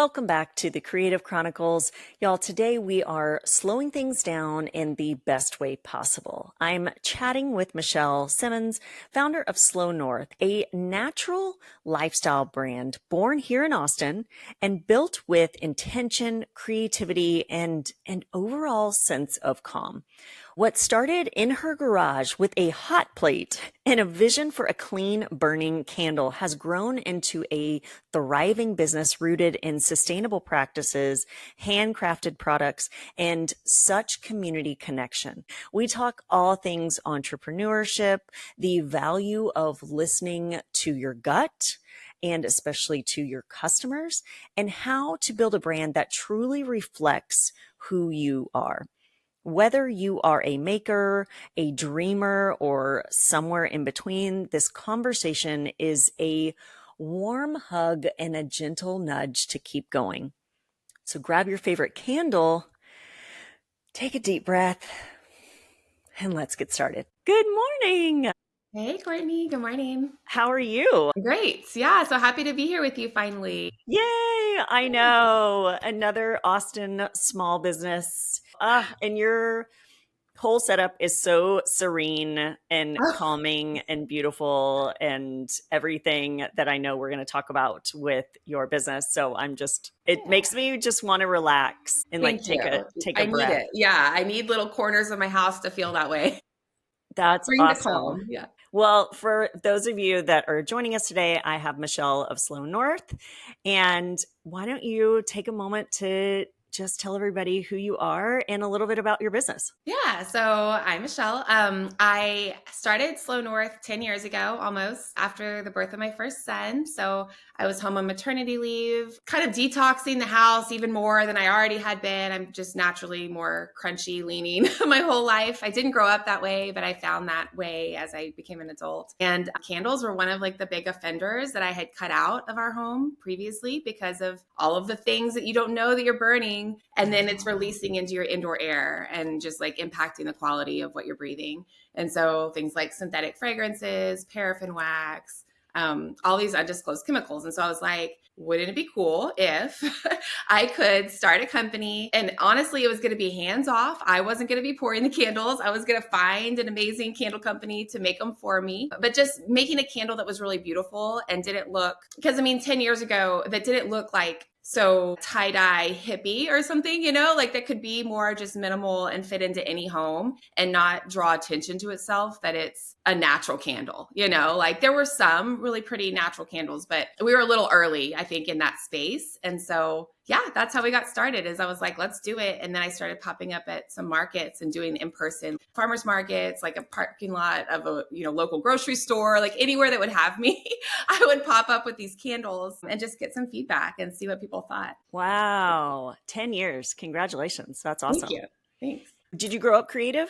Welcome back to the Creative Chronicles. Y'all, today we are slowing things down in the best way possible. I'm chatting with Michelle Simmons, founder of Slow North, a natural lifestyle brand born here in Austin and built with intention, creativity, and an overall sense of calm. What started in her garage with a hot plate and a vision for a clean burning candle has grown into a thriving business rooted in sustainable practices, handcrafted products, and such community connection. We talk all things entrepreneurship, the value of listening to your gut, and especially to your customers, and how to build a brand that truly reflects who you are. Whether you are a maker, a dreamer, or somewhere in between, this conversation is a warm hug and a gentle nudge to keep going. So grab your favorite candle, take a deep breath, and let's get started. Good morning. Hey, Courtney. Good morning. How are you? Great. Yeah, so happy to be here with you finally. Yay! I know. Another Austin small business. And your whole setup is so serene and Oh, calming and beautiful and everything that I know we're going to talk about with your business. So it yeah. makes me just want to relax and like Thank you. take a I need breath. it. Yeah, I need little corners of my house to feel that way. That's Bring the awesome. calm. Yeah. Well, for those of you that are joining us today, I have Michelle of Slow North. And why don't you take a moment to just tell everybody who you are and a little bit about your business? Yeah, so I'm Michelle. I started Slow North 10 years ago, almost after the birth of my first son. So I was home on maternity leave, kind of detoxing the house even more than I already had been. I'm just naturally more crunchy leaning my whole life. I didn't grow up that way, but I found that way as I became an adult. And candles were one of like the big offenders that I had cut out of our home previously because of all of the things that you don't know that you're burning. And then it's releasing into your indoor air and just like impacting the quality of what you're breathing. And so things like synthetic fragrances, paraffin wax, all these undisclosed chemicals. And so I was like, wouldn't it be cool if I could start a company? And honestly, it was going to be hands off. I wasn't going to be pouring the candles. I was going to find an amazing candle company to make them for me, but just making a candle that was really beautiful and didn't look, because I mean, 10 years ago, that didn't look like so tie-dye hippie or something, like that could be more just minimal and fit into any home and not draw attention to itself that it's a natural candle, like there were some really pretty natural candles, but we were a little early, I think, in that space. And so yeah, that's how we got started. Is I was like, let's do it. And then I started popping up at some markets and doing in-person farmers markets, like a parking lot of a local grocery store, like anywhere that would have me. I would pop up with these candles and just get some feedback and see what people thought. Wow. 10 years. Congratulations. That's Thank awesome. you. Thanks. Did you grow up creative?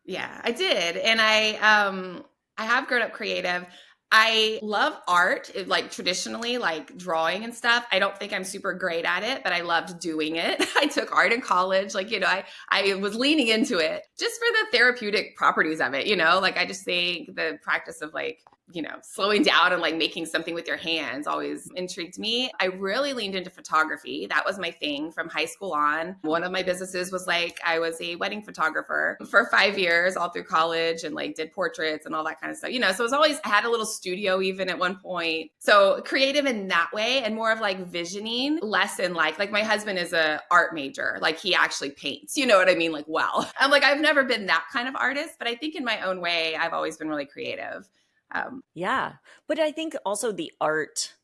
Yeah, I did. And I have grown up creative. I love art, like traditionally, like drawing and stuff. I don't think I'm super great at it, but I loved doing it. I took art in college. Like, I was leaning into it just for the therapeutic properties of it, like I just think the practice of like, slowing down and like making something with your hands always intrigued me. I really leaned into photography. That was my thing from high school on. One of my businesses was like, I was a wedding photographer for 5 years, all through college, and like did portraits and all that kind of stuff. So it was always, I had a little studio even at one point. So creative in that way and more of like visioning, less in like my husband is a art major. Like he actually paints, you know what I mean? Like, well, I'm like, I've never been that kind of artist, but I think in my own way, I've always been really creative. Yeah. But I think also the art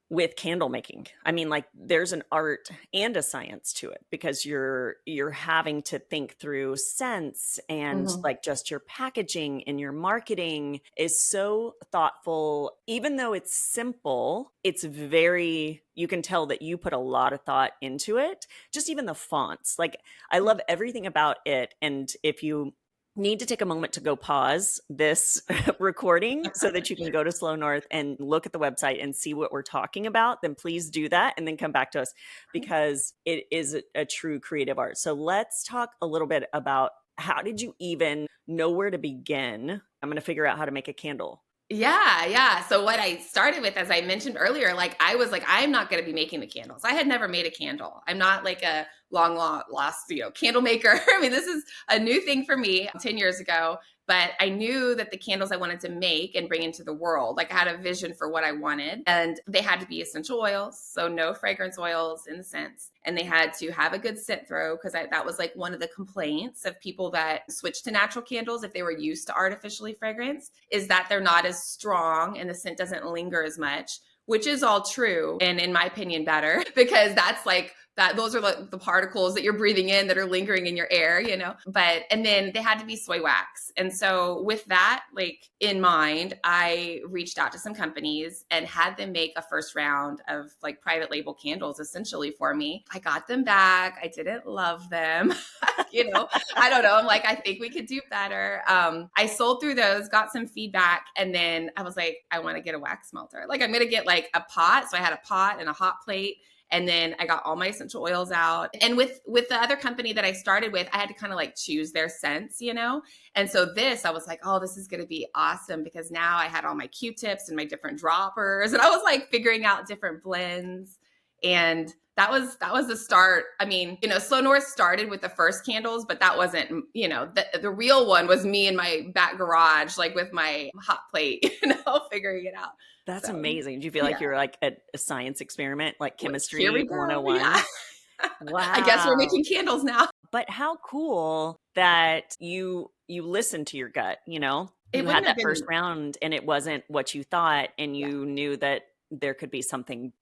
with candle making. I mean, like there's an art and a science to it because you're having to think through scents and Mhm. like just your packaging and your marketing is so thoughtful. Even though it's simple, it's very, you can tell that you put a lot of thought into it. Just even the fonts. Like I love everything about it. And if you need to take a moment to go pause this recording so that you can go to Slow North and look at the website and see what we're talking about, then please do that and then come back to us because it is a true creative art. So let's talk a little bit about how did you even know where to begin? I'm going to figure out how to make a candle. Yeah, yeah. So what I started with, as I mentioned earlier, like I was like, I'm not going to be making the candles. I had never made a candle. I'm not like a lost, candle maker. I mean, this is a new thing for me 10 years ago, but I knew that the candles I wanted to make and bring into the world, like I had a vision for what I wanted, and they had to be essential oils. So no fragrance oils in the scents. And they had to have a good scent throw because that was like one of the complaints of people that switched to natural candles if they were used to artificially fragrance, is that they're not as strong and the scent doesn't linger as much, which is all true. And in my opinion, better because that's like that those are the particles that you're breathing in that are lingering in your air. And then they had to be soy wax. And so with that like in mind, I reached out to some companies and had them make a first round of like private label candles essentially for me. I got them back. I didn't love them. I don't know. I'm like, I think we could do better. I sold through those, got some feedback, and then I was like, I want to get a wax melter. Like I'm gonna get like a pot. So I had a pot and a hot plate. And then I got all my essential oils out. And with the other company that I started with, I had to kind of like choose their scents. And so I was like, oh, this is going to be awesome because now I had all my Q-tips and my different droppers. And I was like figuring out different blends. And that was the start. I mean, Slow North started with the first candles, but that wasn't, the real one was me in my back garage, like with my hot plate, figuring it out. That's So, amazing. Do you feel yeah. like you're like a science experiment, like Here we chemistry go. 101? Yeah. I guess we're Wow. making candles now. But how cool that you listened to your gut, It You wouldn't had have that first been, round and it wasn't what you thought and yeah, you knew that there could be something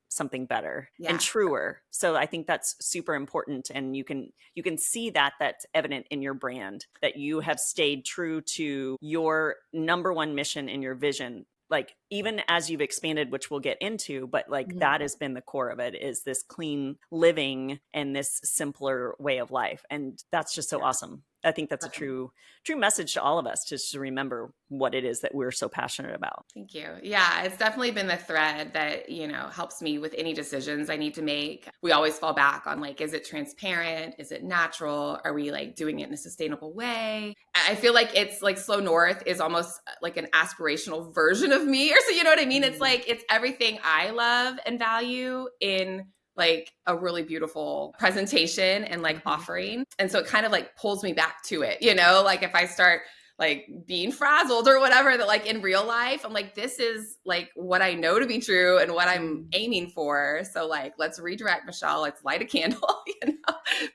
better and yeah, truer. So I think that's super important and you can see that that's evident in your brand that you have stayed true to your number one mission and your vision. Like even as you've expanded, which we'll get into, but like mhm, that has been the core of it is this clean living and this simpler way of life. And that's just so yeah, awesome. I think that's a definitely. true message to all of us, just to remember what it is that we're so passionate about. Thank you. Yeah, it's definitely been the thread that, helps me with any decisions I need to make. We always fall back on like, is it transparent? Is it natural? Are we like doing it in a sustainable way? I feel like it's like Slow North is almost like an aspirational version of me. Or so, you know what I mean? It's Mm. like, it's everything I love and value in like a really beautiful presentation and like Mhm. offering. And so it kind of like pulls me back to it, like if I start like being frazzled or whatever, that like in real life I'm like, this is like what I know to be true and what I'm Mm. aiming for. So like let's redirect, Michelle, let's light a candle.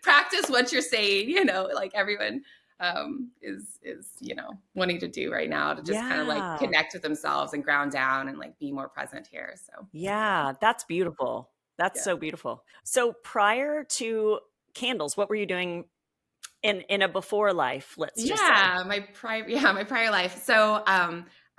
Practice what you're saying, like everyone is wanting to do right now, to just kind of like Yeah. connect with themselves and ground down and like be more present here. So Yeah, that's beautiful. That's yeah. so beautiful. So prior to candles, what were you doing in a before life, let's just say? My prior life. So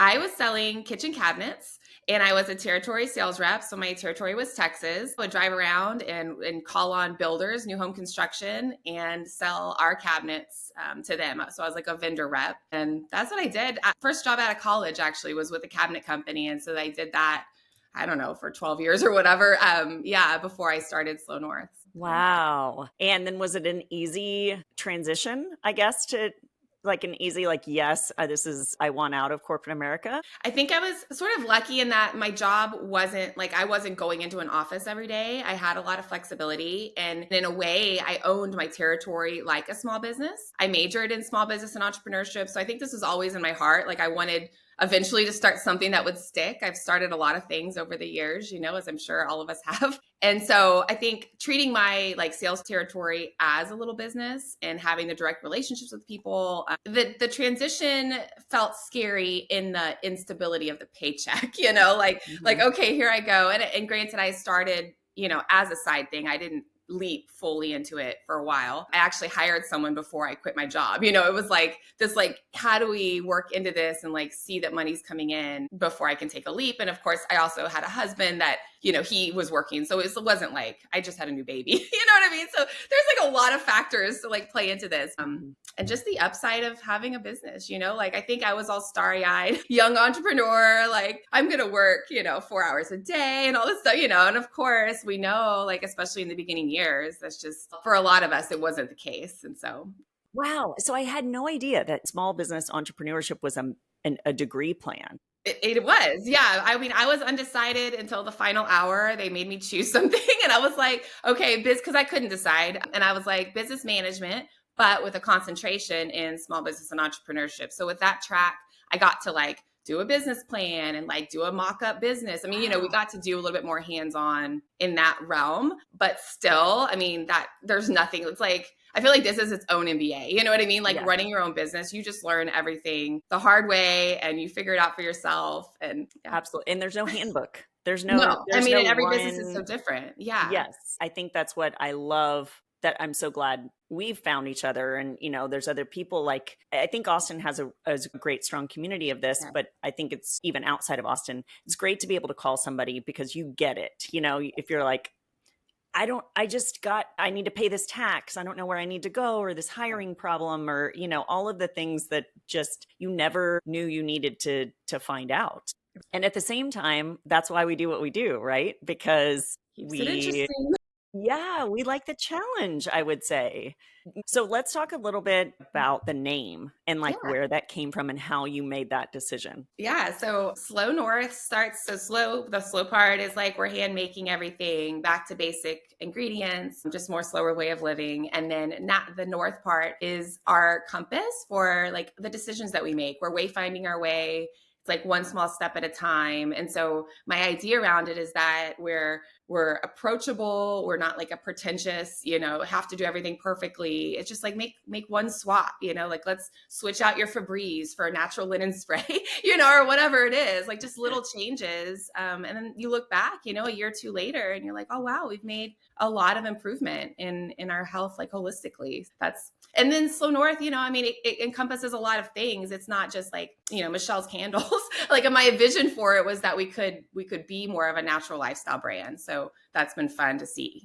I was selling kitchen cabinets and I was a territory sales rep. So my territory was Texas. I would drive around and call on builders, new home construction, and sell our cabinets to them. So I was like a vendor rep. And that's what I did. First job out of college actually was with a cabinet company. And so I did that, I don't know, for 12 years or whatever. Before I started Slow North. So. Wow. And then was it an easy transition, I guess, to like an easy, like, yes, I want out of corporate America? I think I was sort of lucky in that my job wasn't like I wasn't going into an office every day. I had a lot of flexibility. And in a way, I owned my territory like a small business. I majored in small business and entrepreneurship. So I think this was always in my heart. Like I wanted eventually to start something that would stick. I've started a lot of things over the years, as I'm sure all of us have. And so I think treating my like sales territory as a little business and having the direct relationships with people, the transition felt scary in the instability of the paycheck, like, Mhm. okay, here I go. And granted, I started, as a side thing. I didn't leap fully into it for a while. I actually hired someone before I quit my job. It was like this, like, how do we work into this and like see that money's coming in before I can take a leap? And of course, I also had a husband that, he was working. So it wasn't like I just had a new baby. You know what I mean? So there's like a lot of factors to like play into this. Mhm. And just the upside of having a business, like I think I was all starry eyed, young entrepreneur, like I'm going to work, 4 hours a day and all this stuff, and of course we know, like, especially in the beginning years, that's just for a lot of us, it wasn't the case. And so, Wow. So I had no idea that small business entrepreneurship was a degree plan. It was, yeah. I mean, I was undecided until the final hour. They made me choose something, and I was like, okay, because I couldn't decide. And I was like, business management, but with a concentration in small business and entrepreneurship. So with that track, I got to like do a business plan and like do a mock-up business. I mean, we Wow. got to do a little bit more hands-on in that realm, but still, I mean, that there's nothing. It's like I feel like this is its own MBA. You know what I mean? Like Yes, running your own business, you just learn everything the hard way and you figure it out for yourself. And yeah. absolutely. And there's no handbook. There's no, No, I there's mean, no and every business is one. so different. Yeah. Yes. I think that's what I love, that I'm so glad we've found each other. And, there's other people, like, I think Austin has a great, strong community of this, Yeah. but I think it's even outside of Austin. It's great to be able to call somebody because you get it. If you're like, I need to pay this tax. I don't know where I need to go, or this hiring problem, or, all of the things that just you never knew you needed to find out. And at the same time, that's why we do what we do, right? Because Keeps it interesting. we like the challenge, I would say. So let's talk a little bit about the name and like Yeah. where that came from and how you made that decision. Yeah. So slow north starts. So the slow part is like we're hand making everything back to basic ingredients, just more slower way of living. And then not the north part is our compass for like the decisions that we make. We're wayfinding our way. It's like one small step at a time. And so my idea around it is that we're approachable. We're not like a pretentious, have to do everything perfectly. It's just like make one swap, like let's switch out your Febreze for a natural linen spray, or whatever it is, like just little changes. And then you look back, a year or two later, and you're like, oh wow, we've made a lot of improvement in our health, like holistically. And then Slow North, I mean, it encompasses a lot of things. It's not just like, Michelle's candles. Like my vision for it was that we could be more of a natural lifestyle brand. So that's been fun to see,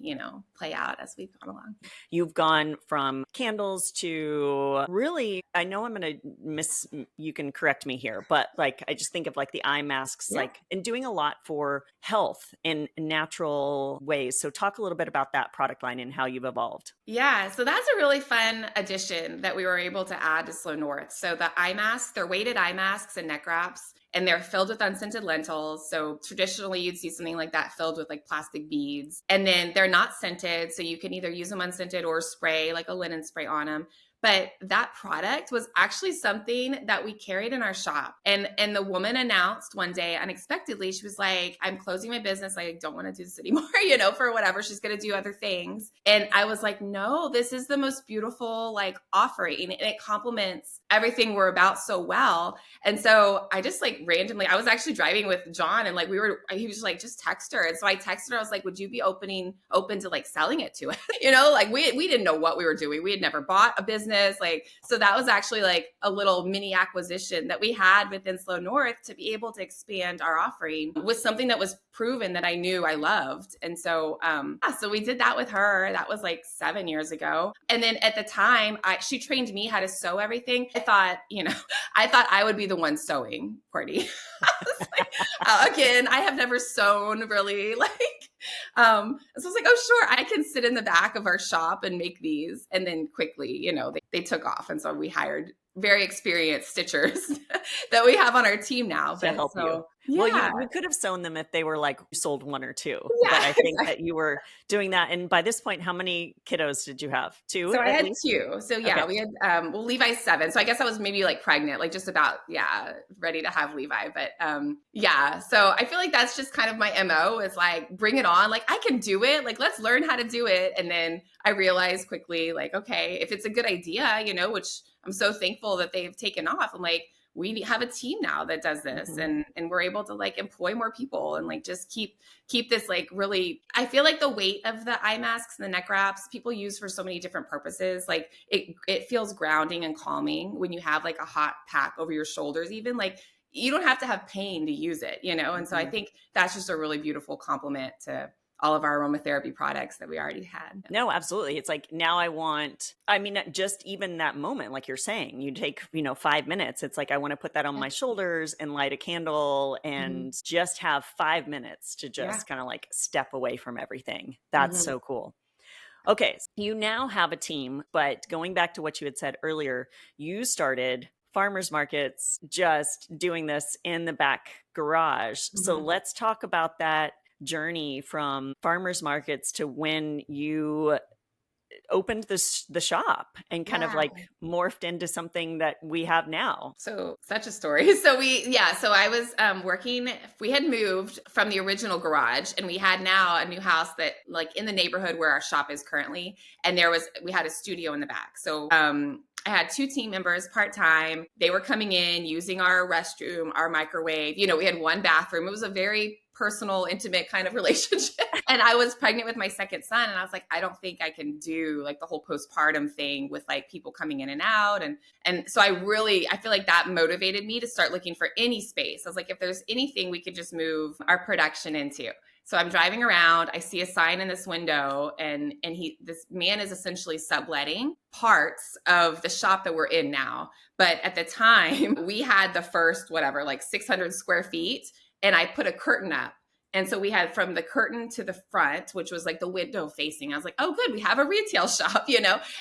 play out as we've gone along. You've gone from candles to really, I know I'm going to you can correct me here, but like, I just think of like the eye masks, Yeah. like, and doing a lot for health in natural ways. So talk a little bit about that product line and how you've evolved. Yeah, so that's a really fun addition that we were able to add to Slow North. So the eye masks, they're weighted eye masks and neck wraps, and they're filled with unscented lentils. So traditionally, you'd see something like that filled with like plastic beads. And then they're not scented, so you can either use them unscented or spray like a linen spray on them. But that product was actually something that we carried in our shop. And the woman announced one day unexpectedly, she was like, I'm closing my business. I don't want to do this anymore, for whatever. She's going to do other things. And I was like, no, this is the most beautiful like offering. And it complements everything we're about so well. And so I just like randomly, I was actually driving with John, and like he was like, just text her. And so I texted her, I was like, would you be open to like selling it to us? Like we didn't know what we were doing. We had never bought a business. Like, so that was actually like a little mini acquisition that we had within Slow North to be able to expand our offering with something that was proven that I knew I loved. And so, so we did that with her. That was like 7 years ago. And then at the time, she trained me how to sew everything. I thought I would be the one sewing, Courtney. Again, I have never sewn really, like, so I was like, oh, sure, I can sit in the back of our shop and make these. And then quickly, they took off. And so we hired very experienced stitchers that we have on our team now. To help you. Yeah. Well, you could have sewn them if they were like you sold one or two, Yeah, but I think that you were doing that. And by this point, how many kiddos did you have? Two? So I at had least? 2. So yeah, Okay. we had Levi's 7. So I guess I was maybe like pregnant, like just about ready to have Levi. But yeah, so I feel like that's just kind of my MO is like bring it on. Like I can do it. Like let's learn how to do it. And then I realized quickly, like, okay, if it's a good idea, which I'm so thankful that they've taken off. I'm like, we have a team now that does this, and we're able to like employ more people and like just keep this like really. I feel like the weight of the eye masks and the neck wraps people use for so many different purposes. Like it feels grounding and calming when you have like a hot pack over your shoulders. Even like you don't have to have pain to use it, And so I think that's just a really beautiful compliment to all of our aromatherapy products that we already had. No, absolutely. It's like now I mean, just even that moment, like you're saying, you take, 5 minutes. It's like, I want to put that on my shoulders and light a candle and just have 5 minutes to just kind of like step away from everything. That's so cool. Okay. So you now have a team, but going back to what you had said earlier, you started farmers markets just doing this in the back garage. So Mhm. let's talk about that journey from farmers markets to when you opened the shop and kind of Yeah. like morphed into something that we have now. So such a story. So I was working, we had moved from the original garage and we had now a new house that like in the neighborhood where our shop is currently. And we had a studio in the back. So I had two team members part-time. They were coming in using our restroom, our microwave. We had one bathroom. It was a very personal, intimate kind of relationship. And I was pregnant with my second son. And I was like, I don't think I can do like the whole postpartum thing with like people coming in and out. And so I feel like that motivated me to start looking for any space. I was like, if there's anything we could just move our production into. So I'm driving around, I see a sign in this window and this man is essentially subletting parts of the shop that we're in now. But at the time we had the first, whatever, like 600 square feet and I put a curtain up. And so we had from the curtain to the front, which was like the window facing. I was like, oh, good, we have a retail shop,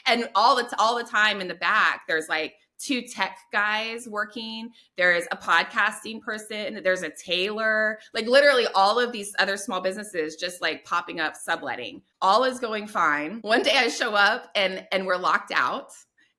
And all the time in the back, there's like two tech guys working. There is a podcasting person. There's a tailor. Like literally all of these other small businesses just like popping up, subletting. All is going fine. One day I show up and we're locked out.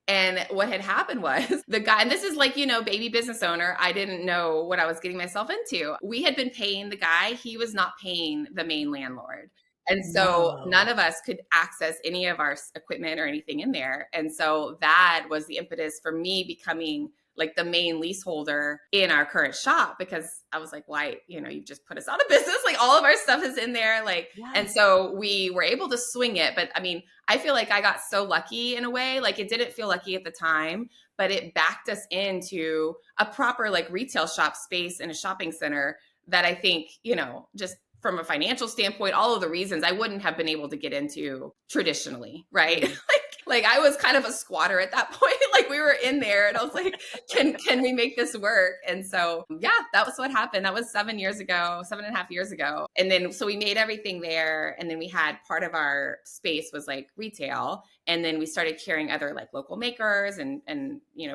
And what had happened was the guy, and this is like, baby business owner, I didn't know what I was getting myself into. We had been paying the guy, he was not paying the main landlord. And so none Whoa. of us could access any of our equipment or anything in there. And so that was the impetus for me becoming like the main leaseholder in our current shop because I was like, why, you've just put us out of business. Like all of our stuff is in there. Like, and Yes. so we were able to swing it. But I mean, I feel like I got so lucky in a way, like it didn't feel lucky at the time, but it backed us into a proper like retail shop space in a shopping center that I think, just from a financial standpoint, all of the reasons I wouldn't have been able to get into traditionally, right? Mm. like I was kind of a squatter at that point. Like we were in there and I was like, can we make this work? And so, yeah, that was what happened. That was 7.5 years ago. And then, so we made everything there. And then we had part of our space was like retail. And then we started carrying other like local makers and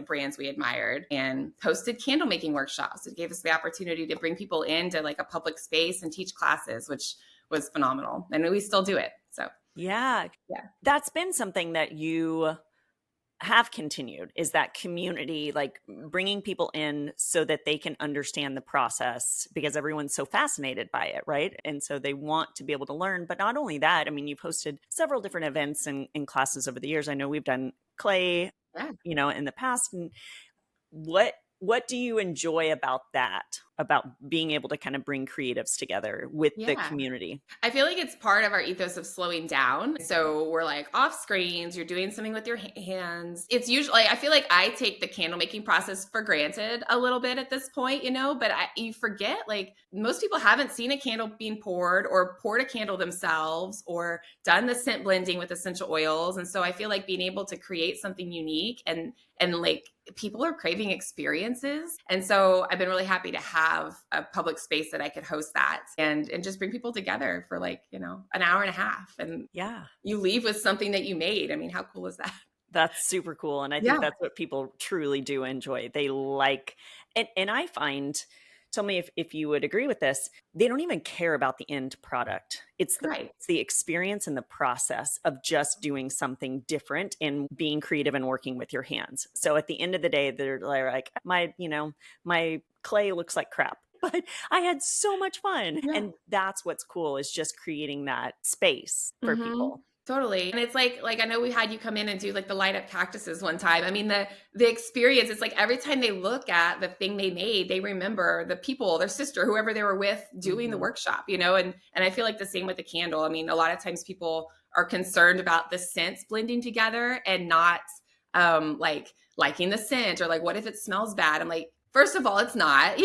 brands we admired and hosted candle making workshops. It gave us the opportunity to bring people into like a public space and teach classes, which was phenomenal. And we still do it. So Yeah. yeah. That's been something that you have continued, is that community, like bringing people in so that they can understand the process because everyone's so fascinated by it, right? And so they want to be able to learn. But not only that, I mean, you've hosted several different events and classes over the years. I know we've done clay, Yeah. in the past. And what do you enjoy about that, about being able to kind of bring creatives together with the Yeah. community? I feel like it's part of our ethos of slowing down. So we're like off screens, you're doing something with your hands. It's usually, I feel like I take the candle making process for granted a little bit at this point, but you forget like most people haven't seen a candle being poured or poured a candle themselves or done the scent blending with essential oils. And so I feel like being able to create something unique and like people are craving experiences. And so I've been really happy to have a public space that I could host that and just bring people together for like, an hour and a half. And Yeah. you leave with something that you made. I mean, how cool is that? That's super cool. And I think Yeah. that's what people truly do enjoy. They like, and I find, tell me if you would agree with this, they don't even care about the end product. Right. It's the experience and the process of just doing something different and being creative and working with your hands. So at the end of the day, they're like, my clay looks like crap. But I had so much fun. Yeah. And that's what's cool, is just creating that space for people. Totally. And it's like I know we had you come in and do like the light up cactuses one time. I mean, the experience, it's like every time they look at the thing they made, they remember the people, their sister, whoever they were with doing the workshop, and I feel like the same with the candle. I mean, a lot of times people are concerned about the scents blending together and not like liking the scent or like, what if it smells bad? I'm like, first of all, it's not,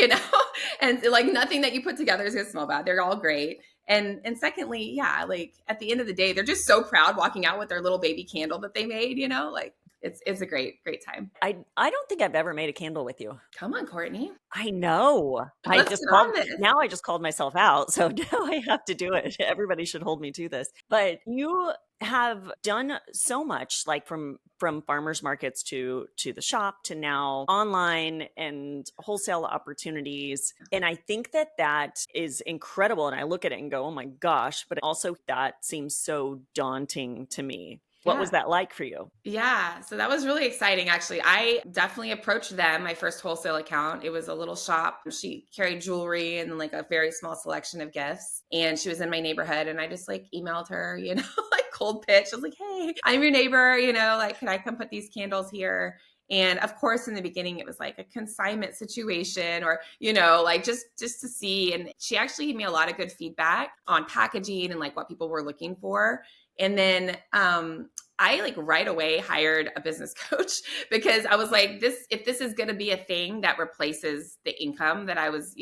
and like nothing that you put together is going to smell bad. They're all great. And secondly, yeah, like at the end of the day, they're just so proud walking out with their little baby candle that they made, like it's a great time. I don't think I've ever made a candle with you. Come on, Courtney. I know. Let's get on this. Now I just called myself out. So now I have to do it. Everybody should hold me to this. But you have done so much, like from farmers markets to the shop to now online and wholesale opportunities. And I think that is incredible. And I look at it and go, oh my gosh, but also that seems so daunting to me. What Yeah. was that like for you? Yeah, so that was really exciting, actually. I definitely approached them, my first wholesale account. It was a little shop. She carried jewelry and like a very small selection of gifts. And she was in my neighborhood. And I just like emailed her, like cold pitch. I was like, hey, I'm your neighbor, like, can I come put these candles here? And of course, in the beginning, it was like a consignment situation or, like just to see. And she actually gave me a lot of good feedback on packaging and like what people were looking for. And then I like right away hired a business coach because I was like, if this is going to be a thing that replaces the income that I was,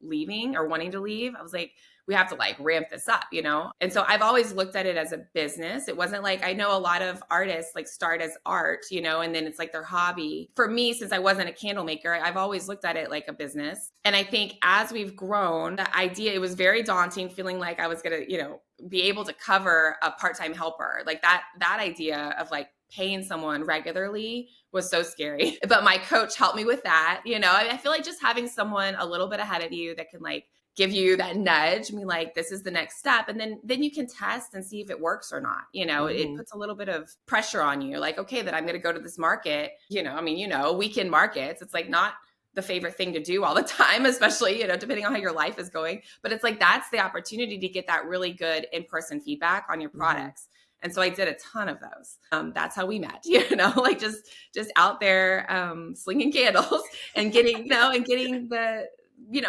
leaving or wanting to leave, I was like, we have to like ramp this up, And so I've always looked at it as a business. It wasn't like, I know a lot of artists like start as art, and then it's like their hobby. For me, since I wasn't a candle maker, I've always looked at it like a business. And I think as we've grown, the idea, it was very daunting, feeling like I was going to, be able to cover a part-time helper. Like that idea of like paying someone regularly was so scary. But my coach helped me with that. I feel like just having someone a little bit ahead of you that can like give you that nudge, like, this is the next step. And then you can test and see if it works or not. It puts a little bit of pressure on you. Like, okay, that I'm going to go to this market, weekend markets. It's like not the favorite thing to do all the time, especially, depending on how your life is going. But it's like, that's the opportunity to get that really good in-person feedback on your products. And so I did a ton of those. That's how we met, like just out there slinging candles and getting, getting the,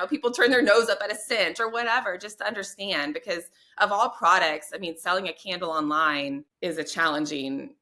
people turn their nose up at a scent or whatever, just to understand, because of all products, selling a candle online is a challenging,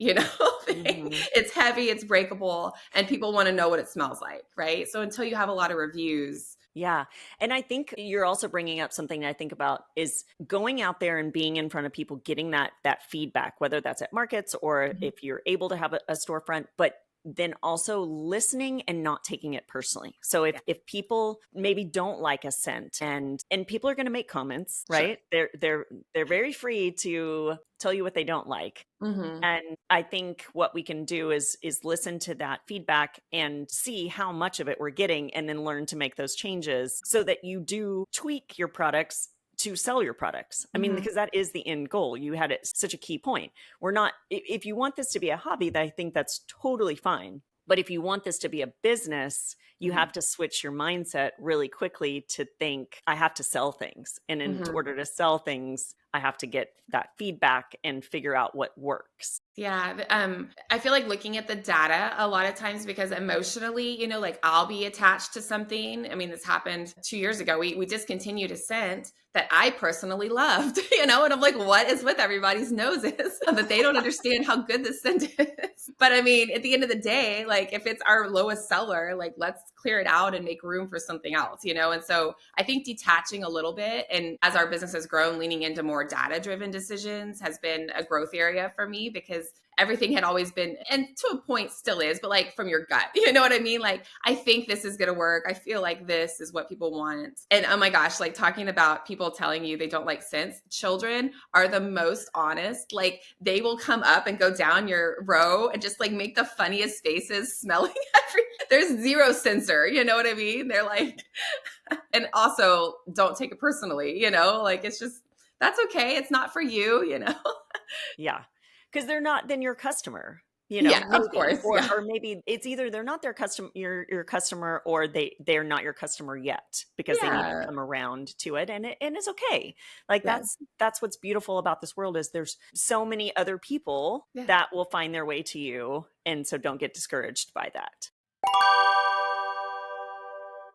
thing. It's heavy, it's breakable, and people want to know what it smells like, right? So until you have a lot of reviews. Yeah. And I think you're also bringing up something I think about is going out there and being in front of people, getting that feedback, whether that's at markets or if you're able to have a storefront, but then also listening and not taking it personally. So if people maybe don't like a scent and people are going to make comments, right? Sure. They're very free to tell you what they don't like. And I think what we can do is listen to that feedback and see how much of it we're getting and then learn to make those changes so that you do tweak your products to sell your products. Because that is the end goal. You had it such a key point. We're not, if you want this to be a hobby, I think that's totally fine. But if you want this to be a business, you have to switch your mindset really quickly to think, I have to sell things. And in order to sell things, I have to get that feedback and figure out what works. Yeah. I feel like looking at the data a lot of times, because emotionally, like I'll be attached to something. This happened 2 years ago. We discontinued a scent that I personally loved, and I'm like, what is with everybody's noses that they don't understand how good this scent is? But at the end of the day, like if it's our lowest seller, like let's clear it out and make room for something else, And so I think detaching a little bit, and as our business has grown, leaning into more data-driven decisions has been a growth area for me, because everything had always been, and to a point still is, but like from your gut, you know what I mean? Like, I think this is going to work. I feel like this is what people want. And oh my gosh, like talking about people telling you they don't like scents, children are the most honest. Like they will come up and go down your row and just like make the funniest faces smelling there's zero censor, you know what I mean? They're like, and also don't take it personally, like it's just, that's okay. It's not for you, Yeah. Because they're not then your customer, Yeah, maybe. of course. Or maybe it's either they're not their customer, your customer, or they're not your customer yet because they need to come around to it. And it's okay. Like that's what's beautiful about this world is there's so many other people that will find their way to you. And so don't get discouraged by that.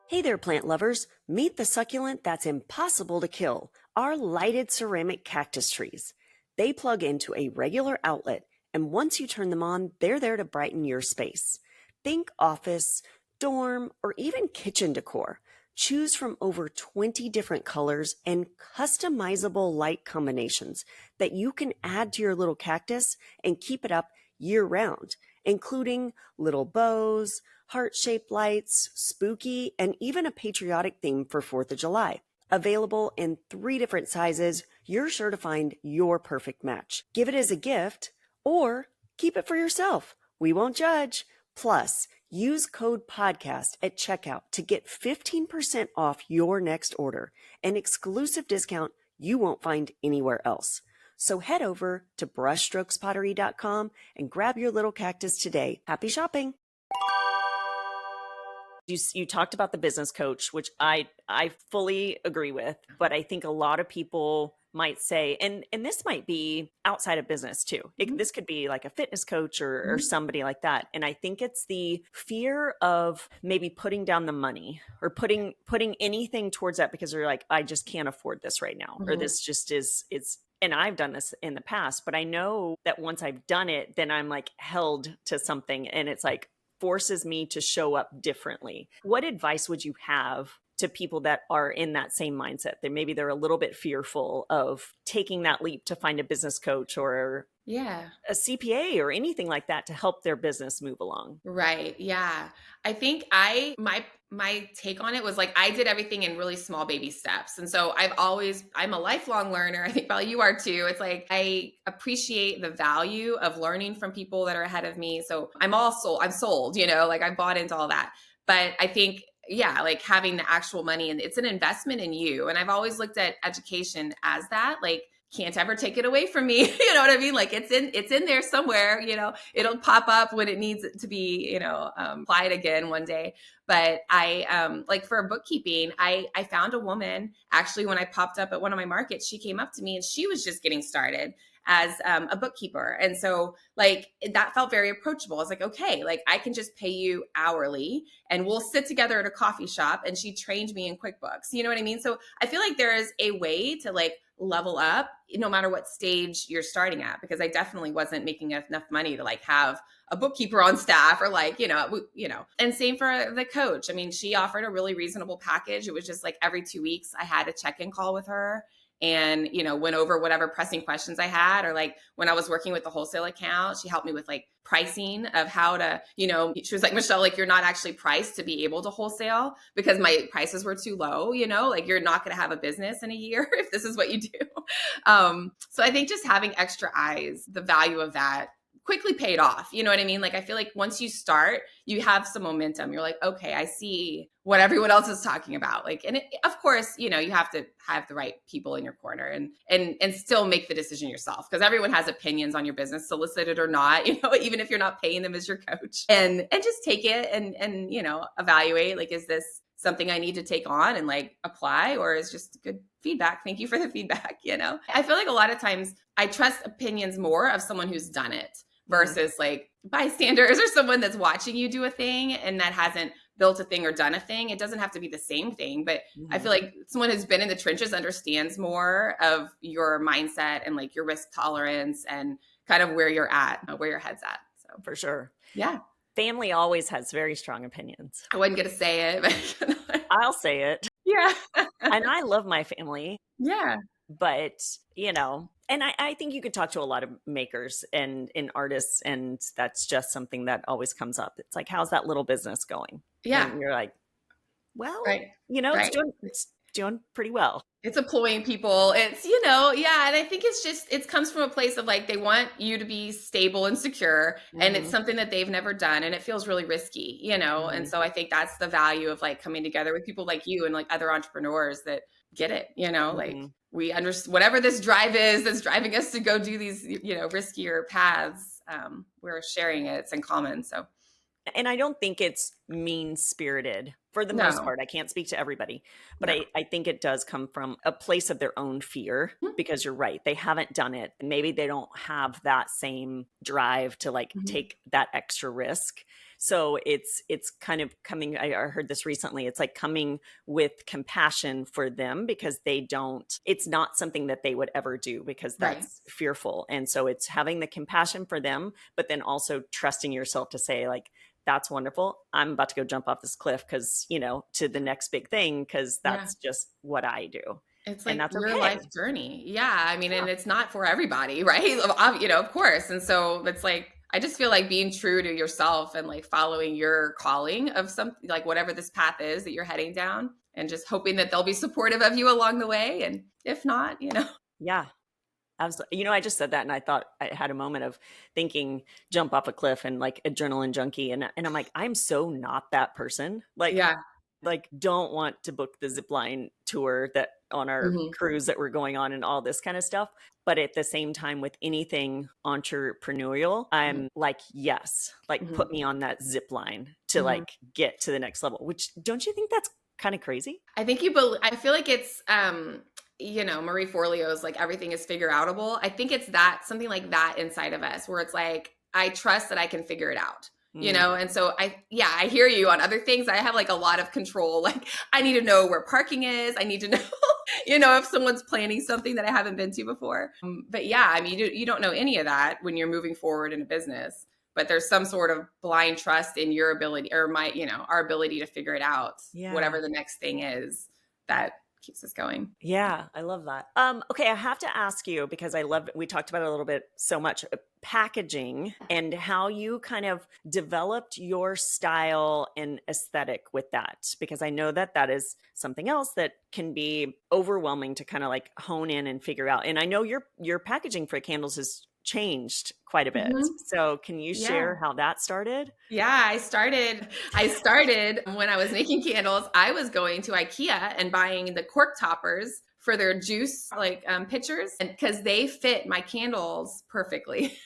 Hey there, plant lovers. Meet the succulent that's impossible to kill, our lighted ceramic cactus trees. They plug into a regular outlet, and once you turn them on, they're there to brighten your space. Think office, dorm, or even kitchen decor. Choose from over 20 different colors and customizable light combinations that you can add to your little cactus and keep it up year-round. including little bows, heart-shaped lights, spooky, and even a patriotic theme for 4th of July. Available in 3 different sizes, you're sure to find your perfect match. Give it as a gift or keep it for yourself. We won't judge. Plus, use code podcast at checkout to get 15% off your next order, an exclusive discount you won't find anywhere else. So head over to brushstrokespottery.com and grab your little cactus today. Happy shopping! You talked about the business coach, which I fully agree with, but I think a lot of people might say, and this might be outside of business too. This could be like a fitness coach or somebody like that. And I think it's the fear of maybe putting down the money or putting anything towards that because they're like, I just can't afford this right now, or this just it's. And I've done this in the past, but I know that once I've done it, then I'm like held to something, and it's like forces me to show up differently. What advice would you have to people that are in that same mindset, that maybe they're a little bit fearful of taking that leap to find a business coach or a CPA or anything like that to help their business move along? Right. Yeah. I think my take on it was like, I did everything in really small baby steps. And so I'm a lifelong learner. I think probably you are too. It's like, I appreciate the value of learning from people that are ahead of me. So I'm sold, like I bought into all that. But I think, yeah, like having the actual money, and it's an investment in you. And I've always looked at education as that, like, can't ever take it away from me. You know what I mean? Like it's in there somewhere, it'll pop up when it needs to be, applied again one day. But I, like for bookkeeping, I found a woman actually when I popped up at one of my markets. She came up to me and she was just getting started as a bookkeeper. And so like that felt very approachable. I was like, okay, like I can just pay you hourly and we'll sit together at a coffee shop. And she trained me in QuickBooks. You know what I mean? So I feel like there is a way to like level up no matter what stage you're starting at, because I definitely wasn't making enough money to like have a bookkeeper on staff or like, and same for the coach. I mean, she offered a really reasonable package. It was just like every 2 weeks I had a check-in call with her and, went over whatever pressing questions I had, or like when I was working with the wholesale account, she helped me with like pricing of how to, she was like, Michelle, like you're not actually priced to be able to wholesale because my prices were too low, like you're not going to have a business in a year if this is what you do. So I think just having extra eyes, the value of that quickly paid off. You know what I mean? Like, I feel like once you start, you have some momentum. You're like, okay, I see what everyone else is talking about. Like, and of course, you have to have the right people in your corner and still make the decision yourself, because everyone has opinions on your business, solicited or not, even if you're not paying them as your coach, and just take it and evaluate, like, is this something I need to take on and like apply, or is just good feedback? Thank you for the feedback. I feel like a lot of times I trust opinions more of someone who's done it versus like bystanders or someone that's watching you do a thing and that hasn't built a thing or done a thing. It doesn't have to be the same thing, but I feel like someone who's been in the trenches understands more of your mindset and like your risk tolerance and kind of where you're at, where your head's at. So For sure. yeah. Family always has very strong opinions. I wasn't going to say it, but I'll say it. Yeah. And I love my family. Yeah. But, and I think you could talk to a lot of makers and artists, and that's just something that always comes up. It's like, how's that little business going? Yeah. And you're like, well, Right. it's doing pretty well. It's employing people. It's, yeah. And I think it comes from a place of like, they want you to be stable and secure. And it's something that they've never done. And it feels really risky, And so I think that's the value of like coming together with people like you and like other entrepreneurs that get it, like we understand whatever this drive is that's driving us to go do these, riskier paths. We're sharing it. It's in common. So. And I don't think it's mean-spirited for the most part. I can't speak to everybody, but I think it does come from a place of their own fear, because you're right. They haven't done it. And maybe they don't have that same drive to like take that extra risk. So it's kind of coming, I heard this recently, it's like coming with compassion for them, because it's not something that they would ever do, because that's fearful. And so it's having the compassion for them, but then also trusting yourself to say like, that's wonderful. I'm about to go jump off this cliff because, to the next big thing, because that's just what I do. It's like your life journey. Yeah. I mean, and it's not for everybody, right? Of course. And so it's like, I just feel like being true to yourself and like following your calling of something, like whatever this path is that you're heading down, and just hoping that they'll be supportive of you along the way. And if not, Yeah. Absolutely. I just said that and I thought I had a moment of thinking jump off a cliff and like adrenaline junkie. And I'm like, I'm so not that person. yeah. Like don't want to book the zip line tour that on our Hmm. cruise that we're going on and all this kind of stuff. But at the same time, with anything entrepreneurial, I'm like, yes, like Hmm. put me on that zip line to Hmm. like get to the next level, which don't you think that's kind of crazy? I think I feel like it's, Marie Forleo's like everything is figure outable. I think it's that something like that inside of us where it's like, I trust that I can figure it out. Mm, And so I hear you on other things. I have like a lot of control. Like I need to know where parking is. I need to know, if someone's planning something that I haven't been to before. But yeah, I mean, you don't know any of that when you're moving forward in a business, but there's some sort of blind trust in your ability or our ability to figure it out, yeah. whatever the next thing is that keeps us going. Yeah, I love that. Okay, I have to ask you because I love we talked about it a little bit so much packaging and how you kind of developed your style and aesthetic with that because I know that that is something else that can be overwhelming to kind of like hone in and figure out. And I know your packaging for candles has changed quite a bit. Mhm. So, can you share Yeah. how that started? Yeah, I started when I was making candles. I was going to IKEA and buying the cork toppers for their juice like pitchers, and because they fit my candles perfectly.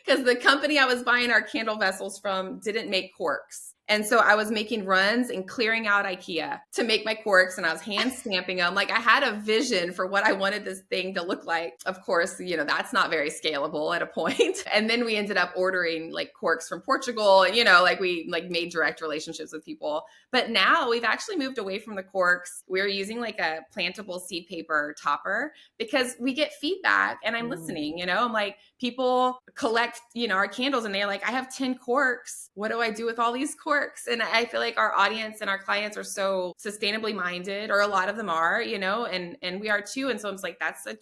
Because the company I was buying our candle vessels from didn't make corks. And so I was making runs and clearing out IKEA to make my corks, and I was hand stamping them. Like I had a vision for what I wanted this thing to look like. Of course, that's not very scalable at a point. And then we ended up ordering like corks from Portugal, and like we like made direct relationships with people. But now we've actually moved away from the corks. We're using like a plantable seed paper topper because we get feedback, and I'm Mm, listening. I'm like, people collect, our candles, and they're like, I have 10 corks. What do I do with all these corks? And I feel like our audience and our clients are so sustainably minded, or a lot of them are, and we are too. And so it's like, that's a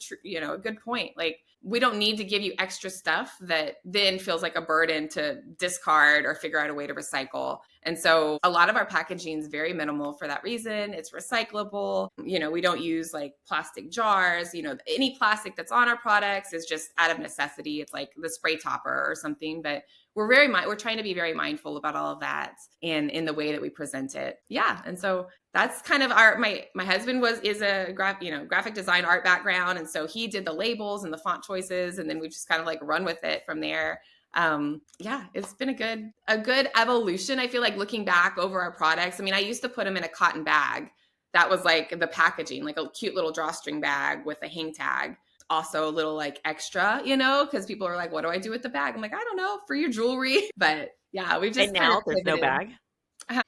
good point. Like, we don't need to give you extra stuff that then feels like a burden to discard or figure out a way to recycle. And so a lot of our packaging is very minimal for that reason. It's recyclable. We don't use like plastic jars. Any plastic that's on our products is just out of necessity. It's like the spray topper or something, but we're trying to be very mindful about all of that and in the way that we present it. Yeah. And so that's kind of my husband is a graphic design art background, and so he did the labels and the font choices, and then we just kind of like run with it from there. Yeah, it's been a good evolution. I feel like looking back over our products. I mean, I used to put them in a cotton bag. That was like the packaging, like a cute little drawstring bag with a hang tag. Also a little like extra, because people are like, what do I do with the bag? I'm like, I don't know, for your jewelry. But yeah, we've and just kind of now there's no pivoted. bag.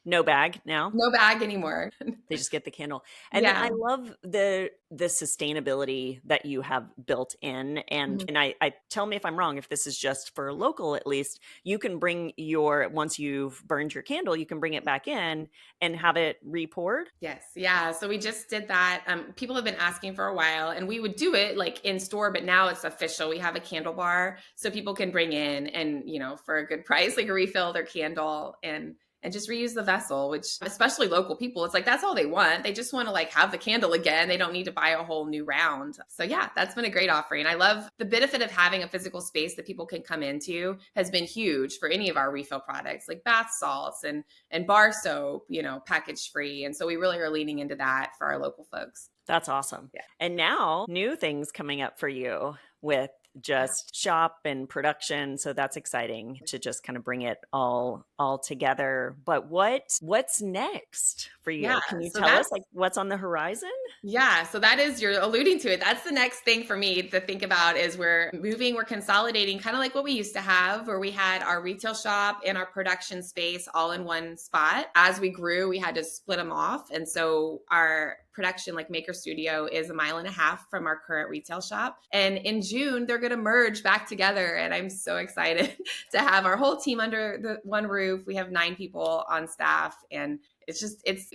No bag now. No bag anymore. They just get the candle. And then I Yeah. love the sustainability that you have built in. And Mhm. and I tell me if I'm wrong, if this is just for local at least, you can bring your once you've burned your candle, you can bring it back in and have it re-poured. Yes. Yeah. So we just did that. People have been asking for a while, and we would do it like in store, but now it's official. We have a candle bar so people can bring in and, for a good price, like refill their candle and just reuse the vessel, which especially local people, it's like that's all they want. They just want to like have the candle again. They don't need to buy a whole new round. So yeah, that's been a great offering. I love the benefit of having a physical space that people can come into has been huge for any of our refill products like bath salts and bar soap, package free. And so we really are leaning into that for our local folks. That's awesome. Yeah. And now new things coming up for you with just shop and production. So that's exciting to just kind of bring it all together. But what's next for Yeah. you? Can you So tell us that's like what's on the horizon? Yeah, so that is, you're alluding to it. That's the next thing for me to think about is we're consolidating kind of like what we used to have where we had our retail shop and our production space all in one spot. As we grew, we had to split them off. And so our production like maker studio is 1.5 miles from our current retail shop. And in June, they're going to merge back together. And I'm so excited to have our whole team under the one roof. We have 9 people on staff, and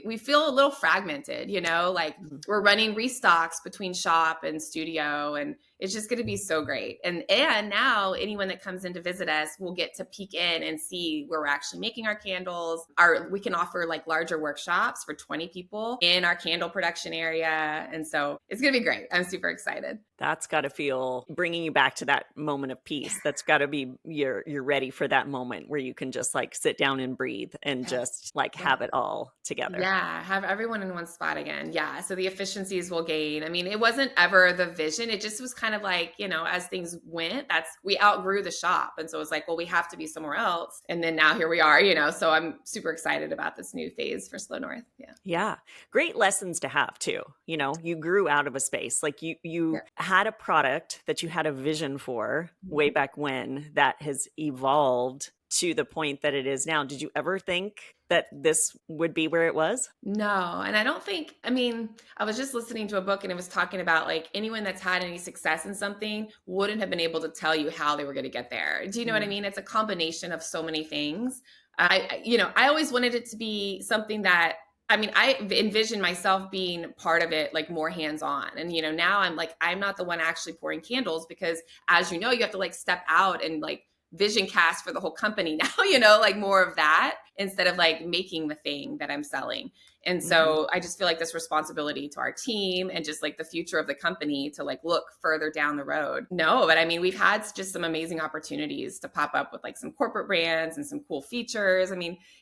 we feel a little fragmented, like Mhm. we're running restocks between shop and studio, and it's just going to be so great. And now anyone that comes in to visit us will get to peek in and see where we're actually making our candles. We can offer like larger workshops for 20 people in our candle production area. And so it's going to be great. I'm super excited. That's got to feel bringing you back to that moment of peace. That's got to be you're ready for that moment where you can just like sit down and breathe and Yes. just like Yeah. have it all together. Yeah, have everyone in one spot again. Yeah, so the efficiencies will gain. I mean, it wasn't ever the vision. It just was kind of like, as things went, we outgrew the shop. And so it's like, well, we have to be somewhere else. And then now here we are, so I'm super excited about this new phase for Slow North. Yeah. Yeah. Great lessons to have too. You grew out of a space. Like you had a product that you had a vision for way back when that has evolved to the point that it is now. Did you ever think that this would be where it was? No. And I don't think, I mean, I was just listening to a book and it was talking about like anyone that's had any success in something wouldn't have been able to tell you how they were going to get there. Do you know what I mean? It's a combination of so many things. I always wanted it to be something that, I envisioned myself being part of it, like more hands-on. And, now I'm not the one actually pouring candles because as you have to like step out and like vision cast for the whole company now, like more of that instead of like making the thing that I'm selling. And so I just feel like this responsibility to our team and just like the future of the company to like look further down the road. No, but we've had just some amazing opportunities to pop up with like some corporate brands and some cool features.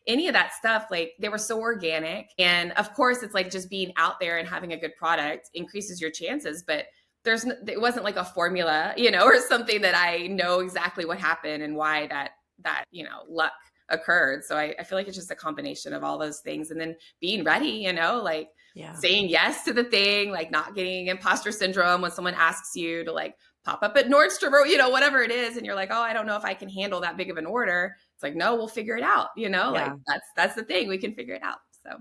Any of that stuff, like they were so organic. And of course, it's like just being out there and having a good product increases your chances, but it wasn't like a formula, or something that I know exactly what happened and why that luck occurred. So I feel like it's just a combination of all those things. And then being ready, like saying yes to the thing, like not getting imposter syndrome when someone asks you to like pop up at Nordstrom or, whatever it is. And you're like, oh, I don't know if I can handle that big of an order. It's like, no, we'll figure it out. Like that's the thing. We can figure it out. So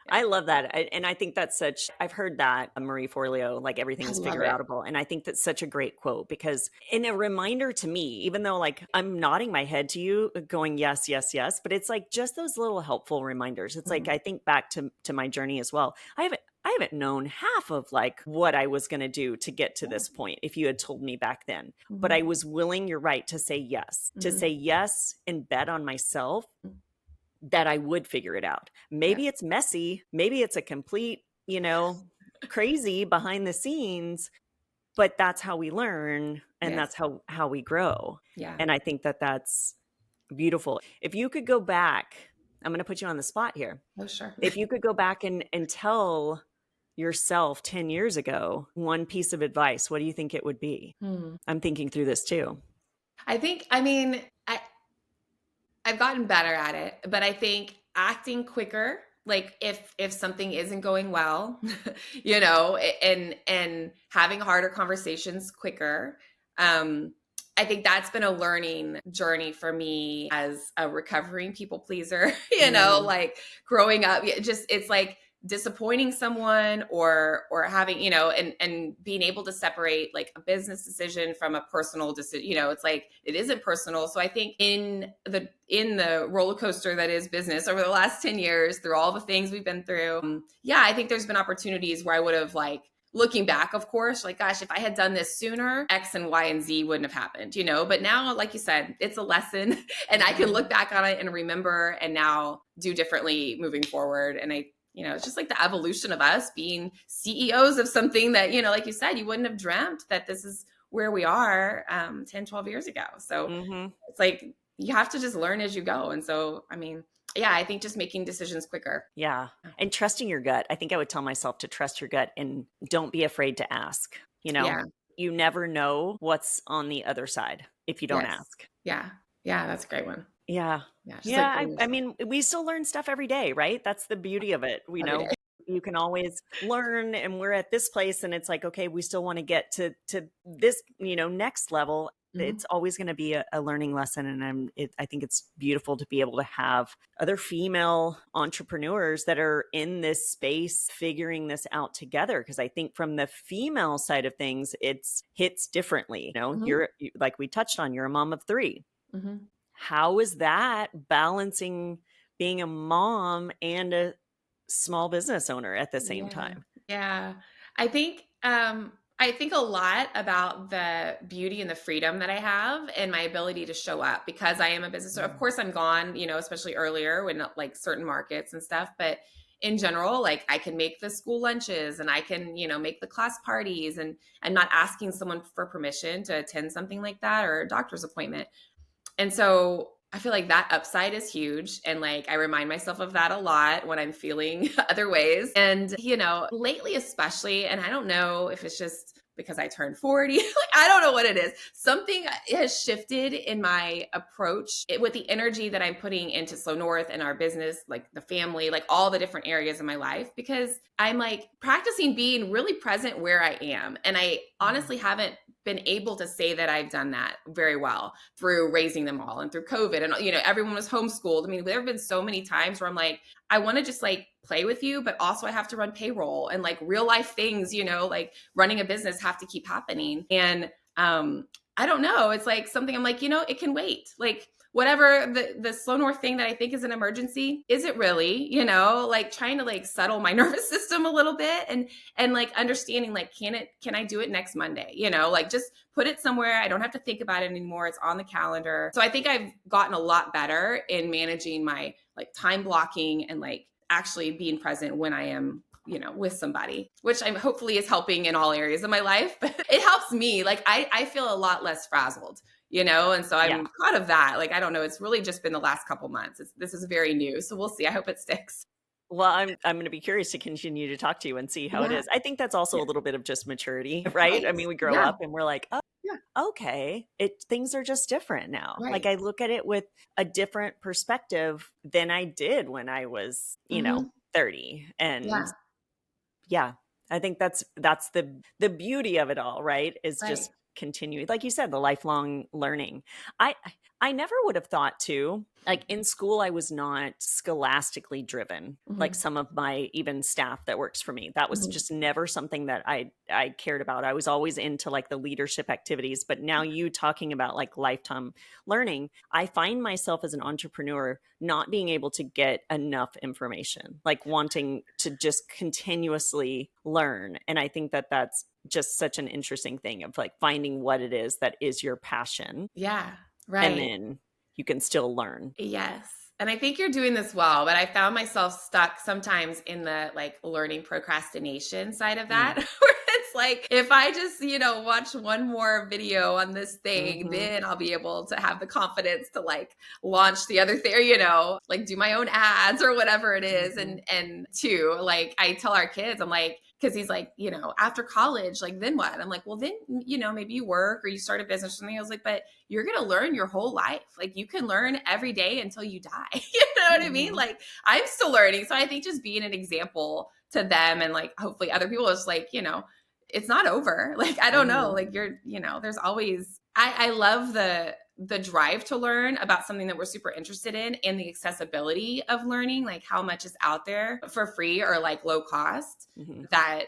I love that. And I think that's I've heard that Marie Forleo, like everything is figure outable. And I think that's such a great quote because in a reminder to me, even though like I'm nodding my head to you going, yes, yes, yes, but it's like just those little helpful reminders. It's like, I think back to my journey as well. I haven't known half of like what I was going to do to get to this point if you had told me back then. But I was willing, you're right, to say yes and bet on myself that I would figure it out. Maybe it's messy. Maybe it's a complete, crazy behind the scenes, but that's how we learn and that's how we grow. Yeah. And I think that's beautiful. If you could go back, I'm going to put you on the spot here. Oh, sure. If you could go back and tell yourself 10 years ago one piece of advice, what do you think it would be? I'm thinking through this too. I've gotten better at it, but I think acting quicker, like if something isn't going well, and having harder conversations quicker. I think that's been a learning journey for me as a recovering people pleaser, like growing up, it's like disappointing someone or having, and being able to separate like a business decision from a personal decision, it's like, it isn't personal. So I think in the roller coaster that is business over the last 10 years, through all the things we've been through, I think there's been opportunities where I would have like, looking back, of course, like, gosh, if I had done this sooner, X and Y and Z wouldn't have happened, but now, like you said, it's a lesson and I can look back on it and remember and now do differently moving forward. And it's just like the evolution of us being CEOs of something that, like you said, you wouldn't have dreamt that this is where we are 10, 12 years ago. So it's like, you have to just learn as you go. And so, I think just making decisions quicker. Yeah. And trusting your gut. I think I would tell myself to trust your gut and don't be afraid to ask. You never know what's on the other side if you don't ask. Yeah. Yeah. That's a great one. Yeah. We still learn stuff every day, right? That's the beauty of it. You can always learn and we're at this place and it's like, okay, we still want to get to this, next level. It's always going to be a learning lesson. And I think it's beautiful to be able to have other female entrepreneurs that are in this space figuring this out together. Because I think from the female side of things, it hits differently. You're like we touched on, you're a mom of 3. How is that balancing being a mom and small business owner at the same Yeah. time. Yeah. I think I think a lot about the beauty and the freedom that I have and my ability to show up because I am a business. So of course I'm gone, especially earlier when like certain markets and stuff, but in general, like I can make the school lunches and I can, make the class parties, and I'm not asking someone for permission to attend something like that or a doctor's appointment. And so I feel like that upside is huge. And like I remind myself of that a lot when I'm feeling other ways. And, lately, especially, and I don't know if it's just because I turned 40, like, I don't know what it is. Something has shifted in my approach with the energy that I'm putting into Slow North and our business, like the family, like all the different areas of my life, because I'm like practicing being really present where I am. And I honestly haven't been able to say that I've done that very well through raising them all and through COVID, and everyone was homeschooled. I mean, there have been so many times where I'm like, I want to just like play with you, but also I have to run payroll and like real life things, like running a business have to keep happening. And I don't know, it's like something I'm like, it can wait. Like whatever the Slow North thing that I think is an emergency, is it really? Like trying to like settle my nervous system a little bit, and like understanding like can I do it next Monday? Like just put it somewhere. I don't have to think about it anymore. It's on the calendar. So I think I've gotten a lot better in managing my like time blocking and like actually being present when I am with somebody, which I'm hopefully is helping in all areas of my life. But it helps me. Like I feel a lot less frazzled, and so Yeah. I'm proud of that. Like, I don't know, it's really just been the last couple months. This is very new. So we'll see. I hope it sticks. Well, I'm going to be curious to continue to talk to you and see how it Yeah. is. I think that's also Yeah. a little bit of just maturity, right? I Right. mean, we grow Yeah. up and we're like, oh, Yeah. okay, things are just different now. Like Right. I look at it with a different perspective than I did when I was, Hmm. 30. And Yeah. yeah, I think that's the beauty of it all, right? Is Right. just continue, like you said, the lifelong learning. I never would have thought to, like in school I was not scholastically driven like Hmm. some of my even staff that works for me. That was Hmm. just never something that I cared about. I was always into like the leadership activities, but now you talking about like lifetime learning, I find myself as an entrepreneur not being able to get enough information, like wanting to just continuously learn. And I think that that's just such an interesting thing of like finding what it is that is your passion, Yeah. and Right. then you can still learn. Yes. And I think you're doing this well, but I found myself stuck sometimes in the like learning procrastination side of that, Mm. where it's like, if I just, watch one more video on this thing, Hmm. then I'll be able to have the confidence to like launch the other thing, like do my own ads or whatever it is. Hmm. And two, like I tell our kids, I'm like, because he's like, after college, like then what? I'm like, well, then, maybe you work or you start a business or something. I was like, but you're going to learn your whole life. Like you can learn every day until you die. You know what I mean? Hmm. Like I'm still learning. So I think just being an example to them and like hopefully other people is like, it's not over. Like I don't know. Hmm. Like you're, there's always I love the drive to learn about something that we're super interested in, and the accessibility of learning, like how much is out there for free or like low cost Hmm. that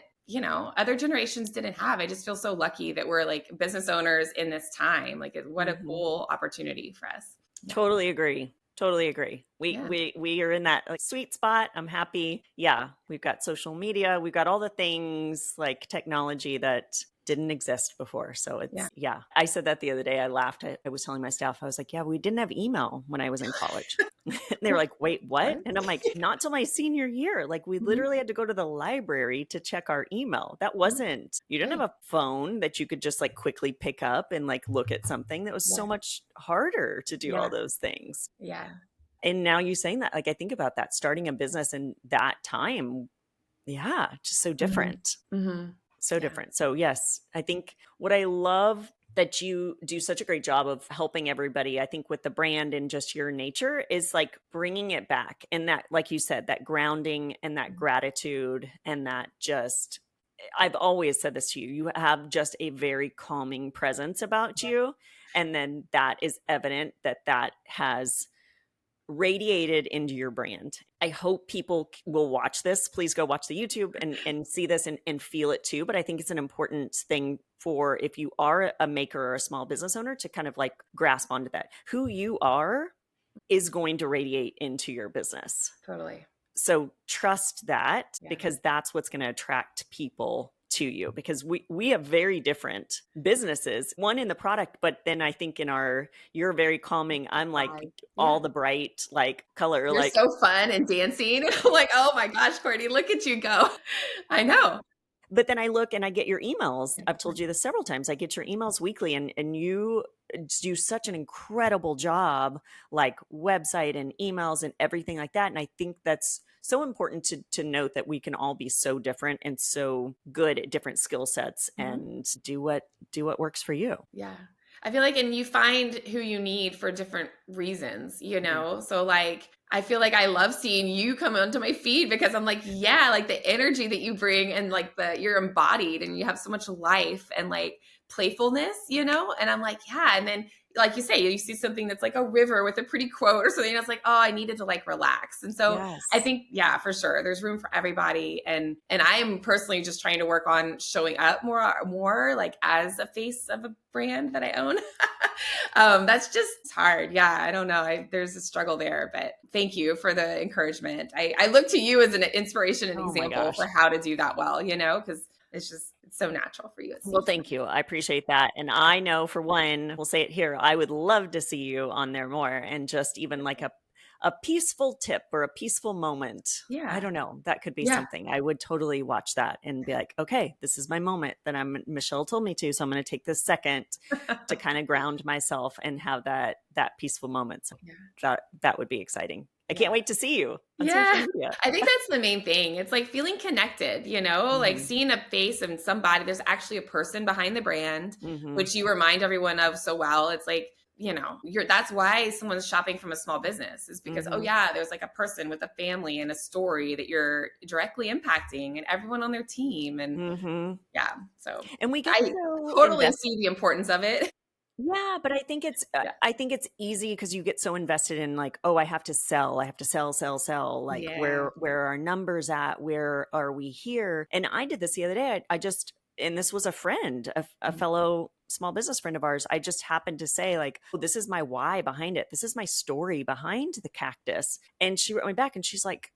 other generations didn't have. I just feel so lucky that we're like business owners in this time. Like what a Hmm. cool opportunity for us. Yeah. Totally agree. Totally agree. We Yeah. we we are in that like sweet spot. I'm happy. Yeah, we've got social media, we've got all the things like technology that didn't exist before. So Yeah. it's yeah. I said that the other day. I laughed. I was telling my staff, I was like, yeah, we didn't have email when I was in college. And they were like, wait, what? What? And I'm like, not till my senior year. Like we Mhm. literally had to go to the library to check our email. That wasn't, you didn't Right. have a phone that you could just like quickly pick up and like look at something. That was Yeah. so much harder to do all Yeah. those things. Yeah. And now you saying that, like I think about that, starting a business in that time. Yeah, just so Hmm. different. Hmm. So Yeah. different. So yes, I think what I love that you do such a great job of helping everybody, I think with the brand and just your nature is like bringing it back. And that, like you said, that grounding and that gratitude and that just, I've always said this to you, you have just a very calming presence about you. And then that is evident that that has radiated into your brand. I hope people will watch this. Please go watch the YouTube and see this and feel it too. But I think it's an important thing for if you are a maker or a small business owner to kind of like grasp onto that. Who you are is going to radiate into your business. Totally. So trust that, Yeah. because that's what's going to attract people to you, because we have very different businesses, one in the product, but then I think you're very calming. I'm like all the bright like color. You're like so fun and dancing. I'm like, oh my gosh, Courtney, look at you go. I know. But then I look and I get your emails. I've told you this several times. I get your emails weekly, and you do such an incredible job, like website and emails and everything like that. And I think that's so important to note, that we can all be so different and so good at different skill sets, and do what works for you. Yeah. I feel like, and you find who you need for different reasons, you know? So like, I feel like I love seeing you come onto my feed, because I'm like, yeah, like the energy that you bring, and like you're embodied, and you have so much life and like playfulness, you know? And I'm like, yeah. And then like you say, you see something that's like a river with a pretty quote or something, and it's like, oh, I needed to like relax. And so Yes. I think, yeah, for sure, there's room for everybody. And I'm personally just trying to work on showing up more like as a face of a brand that I own. That's just, it's hard. Yeah, I don't know. There's a struggle there, but thank you for the encouragement. I look to you as an inspiration and example for how to do that well, you know, because it's so natural for you. Well, thank you. I appreciate that. And I know, for one, we'll say it here, I would love to see you on there more, and just even like a peaceful tip or a peaceful moment. Yeah. I don't know. That could be something. I would totally watch that and be like, okay, this is my moment that Michelle told me to. So I'm going to take this second to kind of ground myself and have that peaceful moment. So that would be exciting. I can't wait to see you on social media. I think that's the main thing. It's like feeling connected, you know, like seeing a face and somebody, there's actually a person behind the brand, which you remind everyone of so well. It's like, you know, that's why someone's shopping from a small business, is because, oh yeah, there's like a person with a family and a story that you're directly impacting, and everyone on their team. And so and we I totally see the importance of it. Yeah, but I think it's easy because you get so invested in like, oh, I have to sell. Like, where are our numbers at? Where are we here? And I did this the other day. And this was a friend, a fellow small business friend of ours. I just happened to say like, oh, this is my why behind it. This is my story behind the cactus. And she wrote me back, and she's like,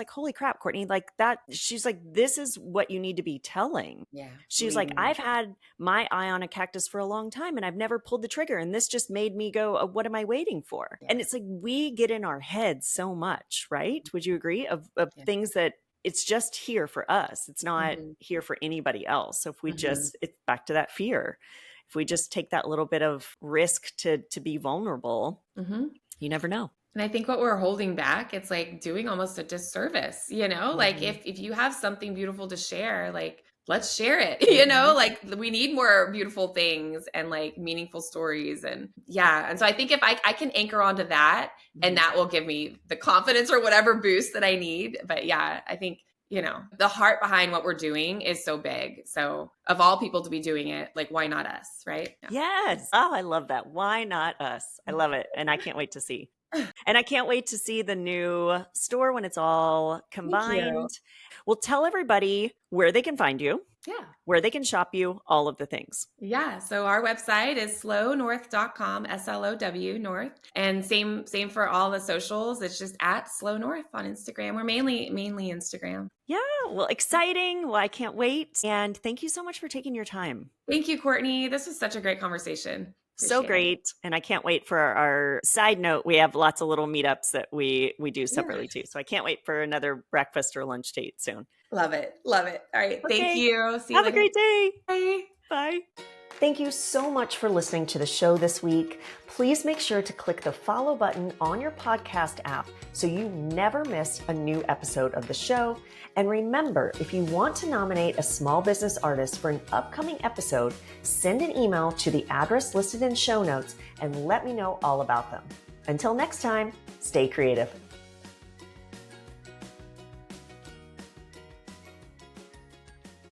holy crap, Courtney, like that. She's like, this is what you need to be telling. Yeah. She's like, I've had my eye on a cactus for a long time, and I've never pulled the trigger. And this just made me go, oh, what am I waiting for? Yeah. And it's like, we get in our heads so much, right? Would you agree? Of things that it's just here for us. It's not here for anybody else. So if we it's back to that fear. If we just take that little bit of risk to be vulnerable, you never know. And I think what we're holding back, it's like doing almost a disservice, you know, like if you have something beautiful to share, like let's share it, you know, like we need more beautiful things and like meaningful stories. And and so I think if I can anchor onto that, and that will give me the confidence or whatever boost that I need. But I think, you know, the heart behind what we're doing is so big. So of all people to be doing it, like, why not us, right? Yes. Oh, I love that. Why not us? I love it. And I can't wait to see. And I can't wait to see the new store when it's all combined. Well, tell everybody where they can find you. Yeah. Where they can shop you, all of the things. Yeah. So our website is slownorth.com, SLOW North. And same for all the socials. It's just at Slow North on Instagram. We're mainly Instagram. Yeah. Well, exciting. Well, I can't wait. And thank you so much for taking your time. Thank you, Courtney. This was such a great conversation. So great. And I can't wait for our side note. We have lots of little meetups that we do separately too. So I can't wait for another breakfast or lunch date soon. Love it. Love it. All right. Okay. Thank you. See you Have later. a great day. Bye. Bye. Thank you so much for listening to the show this week. Please make sure to click the follow button on your podcast app so you never miss a new episode of the show. And remember, if you want to nominate a small business artist for an upcoming episode, send an email to the address listed in show notes and let me know all about them. Until next time, stay creative.